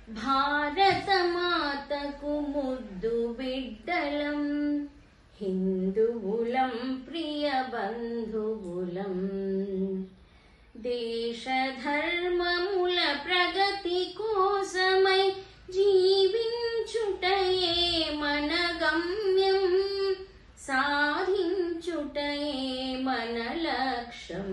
భారతమాతకు ముద్దు బిడ్డలం, హిందువులం ప్రియ బంధువులం. దేశ ధర్మముల ప్రగతి కోసమై జీవించుటయే మన గమ్యం, సాధించుటయే మన లక్ష్యం.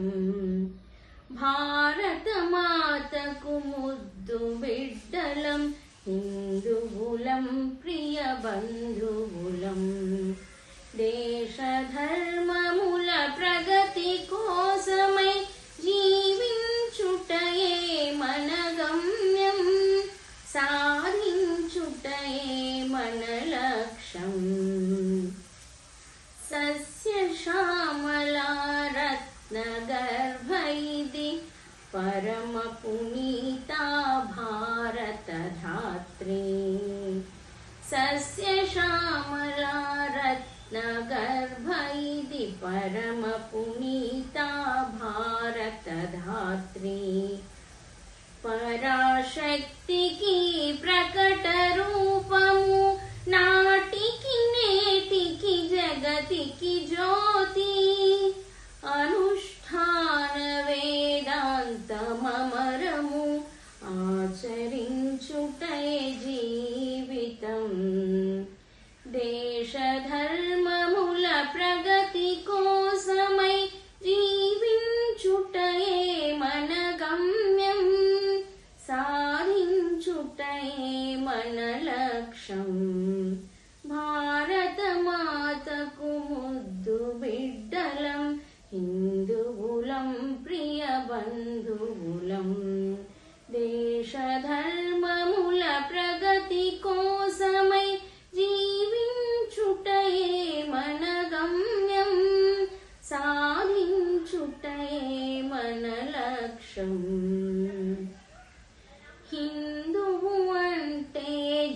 భారతమాతకు ముద్దు బిడ్డలం, హిందువులం ప్రియ బంధువులం. దేశ ధర్మముల ప్రగతి కోసమై జీవించుటయే మన గమ్యం, సాధించుటయే మన లక్ష్యం. సస్యశ్యామల రత్నగర్భ ఇది పరమ పునీత భారత ధాత్రి. సస్యశ్యామల రత్నగర్భ ఇది పరమ పునీత భారత ధాత్రి. పరాశక్తికి ప్రకట రూపము, నాటికి నేటికి జగతికి జ్యోతి. అనుష్ఠాన వేదాంతమరము, ఆచరించుటయే జీవితం. దేశ ధర్మముల ప్రగతి కోసమై జీవించుటయే మన గమ్యం, సాధించుటయే మన లక్ష్యం. భారతమాతకు ముద్దు బిడ్డలం, హిందువులం ప్రియ బంధువులం. దేశ ధర్మముల ప్రగతి కోసమై జీవించుటయే మన గమ్యం, సాధించుటయే మన లక్ష్యం. హిందువు అంటే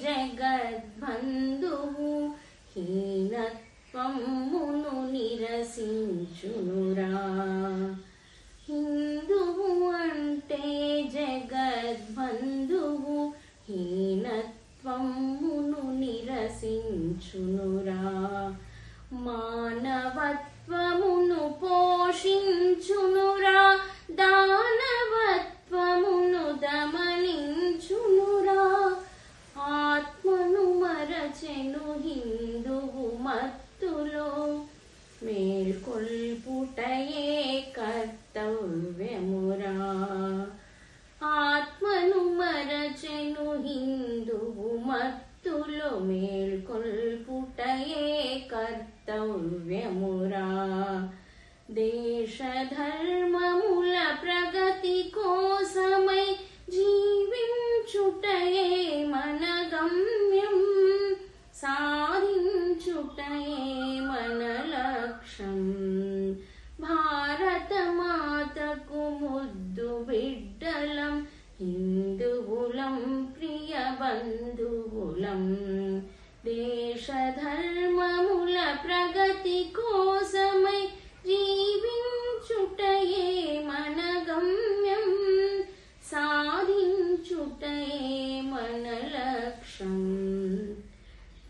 జగద్బంధువు, హీనత్వమును నిరసించునురా. హిందువు అంటే జగద్బంధువు, హీనత్వమును నిరసించునురా. మానవత్వమును పోషించునురా, దానవత్వమును దమనించునురా. ఆత్మను మరచెను హిందువు మత్తులో, మేల్కొల్పుటయే కర్తవ్యమురా. ఆత్మను మరచెను హిందువు మత్తులో, మేల్కొల్పుటయే కర్తవ్యమురా. దేశ ధర్మముల ప్రగతి కోసమై జీవించుటయే మన గమ్యం, సాధించుటయే మన లక్ష్యం. భారతమాతకు ముద్దు బిడ్డలం, హిందువులం ప్రియ బంధువులం. దేశ ధర్మముల ప్రగతి కోసమై జీవించుటయే మన గమ్యం, సాధించుటయే మన లక్ష్యం.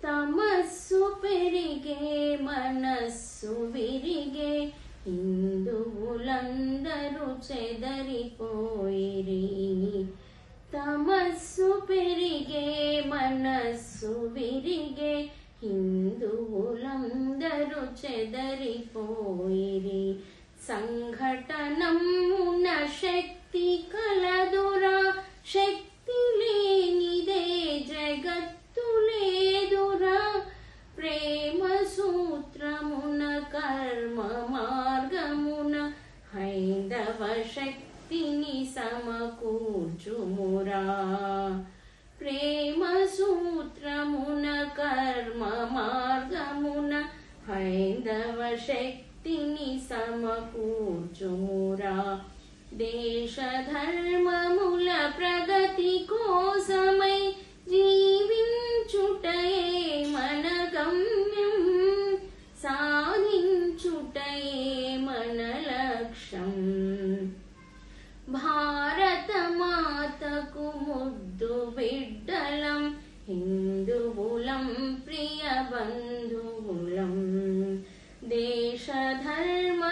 తమస్సు పెరిగే మనస్సు విరిగే, హిందువులందరూ చెదరిపోయిరి. తమస్సు పెరిగే మనస్సు విరిగే, హిందువులందరూ చెదరిపోయిరి. సంఘటనమున శక్తి కలదురా, శక్తి లేనిదే జగత్తు లేదురా. ప్రేమ సూత్రమున కర్మ మార్గమున, హైందవ శక్తిని సమకూర్చుమురా. ప్రేమ సూత్రమున కర్మ మార్గమున, హైందవ శక్తిని సమకూర్చుమురా. దేశ ధర్మముల ప్రగతి కోసమై జీవించుటయే మన గమ్యం, సాధించుటయే మన లక్ష్యం. భారతమాతకు ముద్దు బిడ్డ ధర్మ